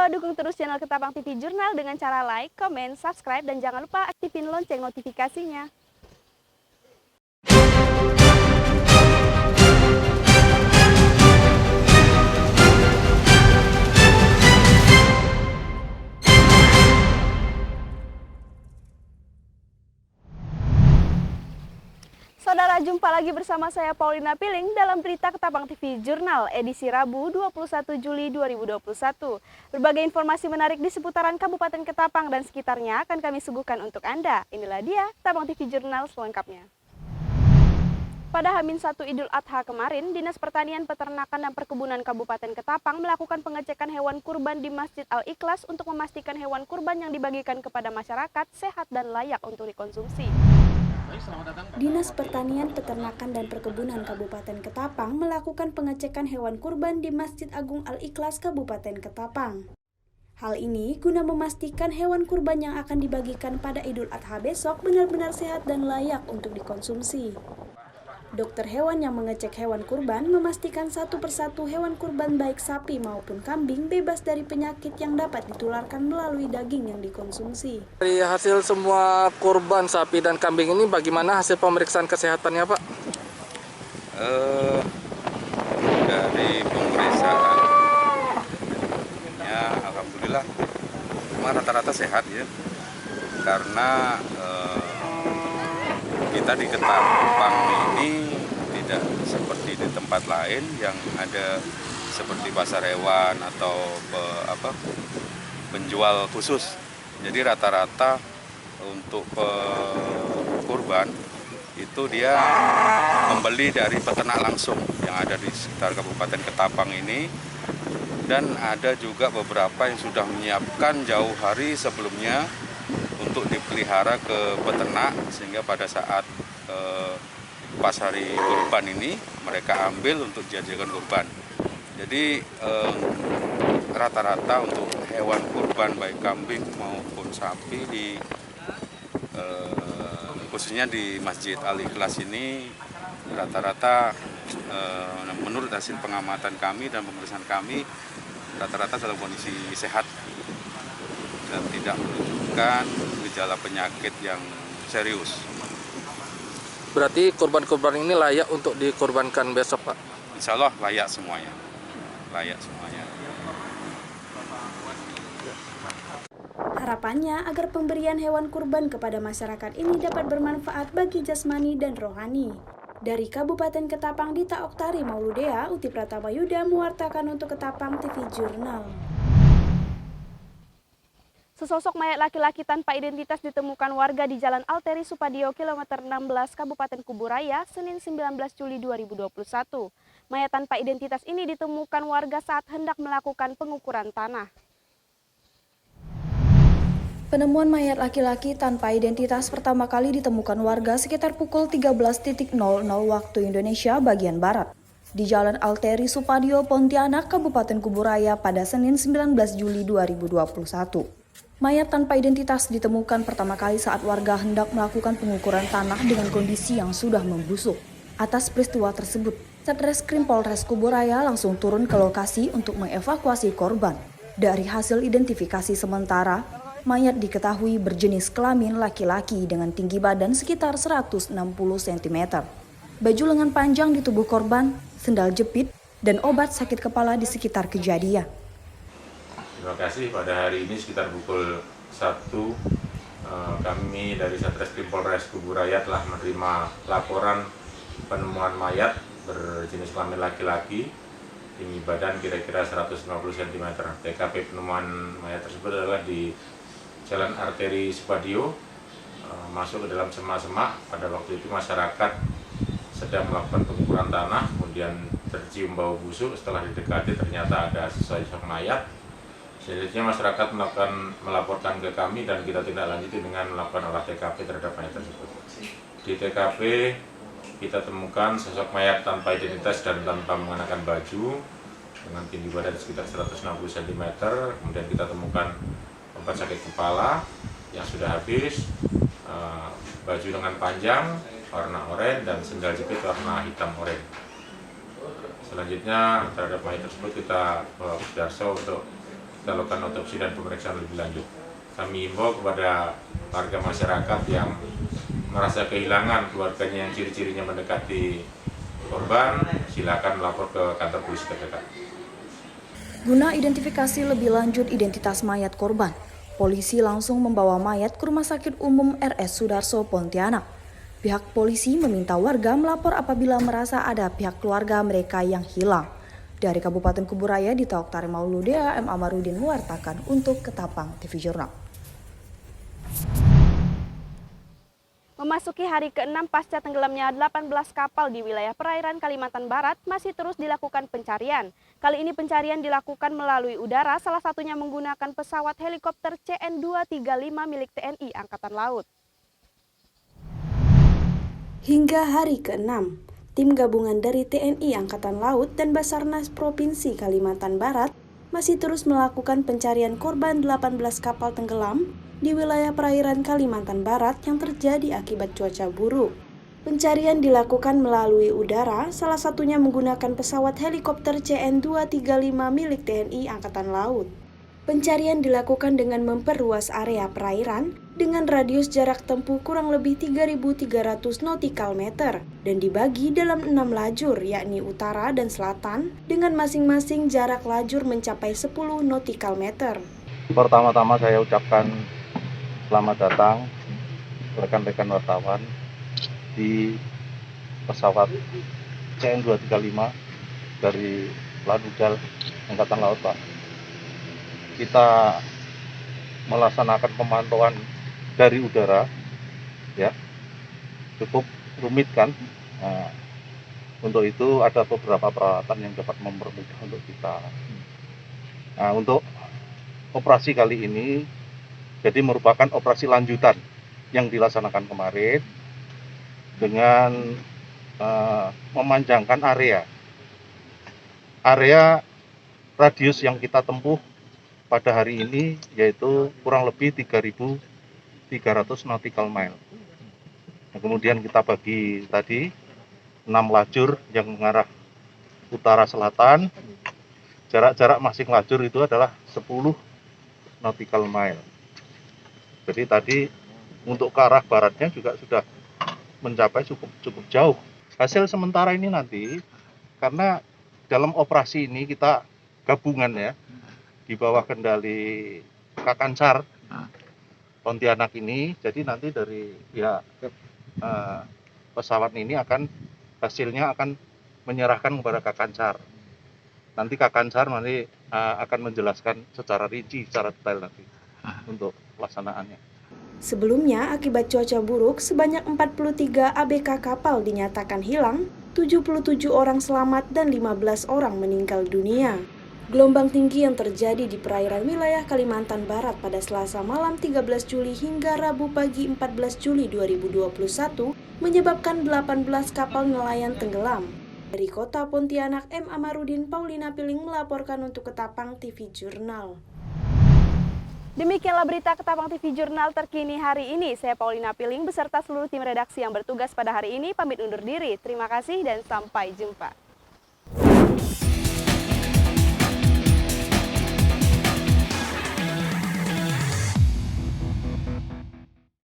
dukung terus channel Ketapang TV Jurnal dengan cara like, comment, subscribe, dan jangan lupa aktifin lonceng notifikasinya. Saudara, jumpa lagi bersama saya Paulina Piling dalam berita Ketapang TV Jurnal edisi Rabu 21 Juli 2021. Berbagai informasi menarik di seputaran Kabupaten Ketapang dan sekitarnya akan kami suguhkan untuk Anda. Inilah dia Ketapang TV Jurnal selengkapnya. Pada H-1 Idul Adha kemarin, Dinas Pertanian, Peternakan, dan Perkebunan Kabupaten Ketapang melakukan pengecekan hewan kurban di Masjid Al-Ikhlas untuk memastikan hewan kurban yang dibagikan kepada masyarakat sehat dan layak untuk dikonsumsi. Dinas Pertanian, Peternakan, dan Perkebunan Kabupaten Ketapang melakukan pengecekan hewan kurban di Masjid Agung Al-Ikhlas Kabupaten Ketapang. Hal ini guna memastikan hewan kurban yang akan dibagikan pada Idul Adha besok benar-benar sehat dan layak untuk dikonsumsi. Dokter hewan yang mengecek hewan kurban memastikan satu persatu hewan kurban baik sapi maupun kambing bebas dari penyakit yang dapat ditularkan melalui daging yang dikonsumsi. Dari hasil semua kurban sapi dan kambing ini bagaimana hasil pemeriksaan kesehatannya, Pak? Dari pemeriksaan ya alhamdulillah rata-rata sehat ya, karena kita di Ketapang ini tidak seperti di tempat lain yang ada seperti pasar hewan atau penjual khusus. Jadi rata-rata untuk kurban itu dia membeli dari peternak langsung yang ada di sekitar Kabupaten Ketapang ini, dan ada juga beberapa yang sudah menyiapkan jauh hari sebelumnya untuk dipelihara ke peternak, sehingga pada saat pas hari kurban ini mereka ambil untuk dijadikan kurban. Jadi rata-rata untuk hewan kurban baik kambing maupun sapi khususnya di Masjid Al-Ikhlas ini rata-rata menurut hasil pengamatan kami dan pemeriksaan kami rata-rata dalam kondisi sehat dan tidak menunjukkan gejala penyakit yang serius. Berarti kurban-kurban ini layak untuk dikorbankan besok, Pak? Insya Allah layak semuanya. Layak semuanya. Harapannya agar pemberian hewan kurban kepada masyarakat ini dapat bermanfaat bagi jasmani dan rohani. Dari Kabupaten Ketapang, Dita Oktari Mauludea, Uti Pratama Yuda mewartakan untuk Ketapang TV Jurnal. Sesosok mayat laki-laki tanpa identitas ditemukan warga di Jalan Alteri Supadio, kilometer 16, Kabupaten Kuburaya, Senin 19 Juli 2021. Mayat tanpa identitas ini ditemukan warga saat hendak melakukan pengukuran tanah. Penemuan mayat laki-laki tanpa identitas pertama kali ditemukan warga sekitar pukul 13.00 waktu Indonesia bagian Barat di Jalan Alteri Supadio, Pontianak, Kabupaten Kuburaya pada Senin 19 Juli 2021. Mayat tanpa identitas ditemukan pertama kali saat warga hendak melakukan pengukuran tanah dengan kondisi yang sudah membusuk. Atas peristiwa tersebut, Satreskrim Polres Kuburaya langsung turun ke lokasi untuk mengevakuasi korban. Dari hasil identifikasi sementara, mayat diketahui berjenis kelamin laki-laki dengan tinggi badan sekitar 160 cm. Baju lengan panjang di tubuh korban, sendal jepit, dan obat sakit kepala di sekitar kejadian. Terima kasih. Pada hari ini sekitar pukul 1 kami dari Satreskrim Polres Kuburaya telah menerima laporan penemuan mayat berjenis kelamin laki-laki, tinggi badan kira-kira 150 cm. TKP penemuan mayat tersebut adalah di Jalan Arteri Supadio, masuk ke dalam semak-semak. Pada waktu itu masyarakat sedang melakukan pengukuran tanah, kemudian tercium bau busuk. Setelah didekati ternyata ada sesosok mayat. Selanjutnya masyarakat melaporkan ke kami dan kita tindak lanjuti dengan melakukan olah TKP terhadap mayat tersebut. Di TKP kita temukan sosok mayat tanpa identitas dan tanpa mengenakan baju dengan tinggi badan sekitar 160 cm. Kemudian kita temukan obat sakit kepala yang sudah habis, baju lengan panjang warna oranye dan sendal jepit warna hitam oranye. Selanjutnya terhadap mayat tersebut kita bawa ke Darso untuk kita lakukan otopsi dan pemeriksaan lebih lanjut. Kami himbau kepada warga masyarakat yang merasa kehilangan keluarganya yang ciri-cirinya mendekati korban, silakan melapor ke kantor polisi terdekat. Guna identifikasi lebih lanjut identitas mayat korban, polisi langsung membawa mayat ke Rumah Sakit Umum RS Sudarso, Pontianak. Pihak polisi meminta warga melapor apabila merasa ada pihak keluarga mereka yang hilang. Dari Kabupaten Kuburaya, Dita Oktari Mauludea, M. Amarudin mewartakan untuk Ketapang TV Jurnal. Memasuki hari ke-6 pasca tenggelamnya 18 kapal di wilayah perairan Kalimantan Barat, masih terus dilakukan pencarian. Kali ini pencarian dilakukan melalui udara, salah satunya menggunakan pesawat helikopter CN-235 milik TNI Angkatan Laut. Hingga hari ke-6, tim gabungan dari TNI Angkatan Laut dan Basarnas Provinsi Kalimantan Barat masih terus melakukan pencarian korban 18 kapal tenggelam di wilayah perairan Kalimantan Barat yang terjadi akibat cuaca buruk. Pencarian dilakukan melalui udara, salah satunya menggunakan pesawat helikopter CN-235 milik TNI Angkatan Laut. Pencarian dilakukan dengan memperluas area perairan dengan radius jarak tempuh kurang lebih 3.300 nautical meter dan dibagi dalam 6 lajur, yakni utara dan selatan, dengan masing-masing jarak lajur mencapai 10 nautical meter. Pertama-tama saya ucapkan selamat datang rekan-rekan wartawan di pesawat CN-235 dari Ladudal Angkatan Laut, Pak. Kita melaksanakan pemantauan dari udara, ya, cukup rumit kan. Nah, untuk itu ada beberapa peralatan yang dapat mempermudah untuk kita. Nah, untuk operasi kali ini jadi merupakan operasi lanjutan yang dilaksanakan kemarin dengan memanjangkan area radius yang kita tempuh pada hari ini yaitu kurang lebih 3.300 nautical mile. Nah, kemudian kita bagi tadi 6 lajur yang mengarah utara selatan. Jarak-jarak masing lajur itu adalah 10 nautical mile. Jadi tadi untuk ke arah baratnya juga sudah mencapai cukup jauh. Hasil sementara ini nanti karena dalam operasi ini kita gabungan ya di bawah kendali Kakansar Pontianak ini, jadi nanti dari pihak pesawat ini hasilnya akan menyerahkan kepada Kakansar. Nanti Kakansar akan menjelaskan secara rinci, secara detail nanti untuk pelaksanaannya. Sebelumnya, akibat cuaca buruk, sebanyak 43 ABK kapal dinyatakan hilang, 77 orang selamat dan 15 orang meninggal dunia. Gelombang tinggi yang terjadi di perairan wilayah Kalimantan Barat pada Selasa malam 13 Juli hingga Rabu pagi 14 Juli 2021 menyebabkan 18 kapal nelayan tenggelam. Dari Kota Pontianak, M. Amarudin, Paulina Piling melaporkan untuk Ketapang TV Jurnal. Demikianlah berita Ketapang TV Jurnal terkini hari ini. Saya Paulina Piling beserta seluruh tim redaksi yang bertugas pada hari ini pamit undur diri. Terima kasih dan sampai jumpa.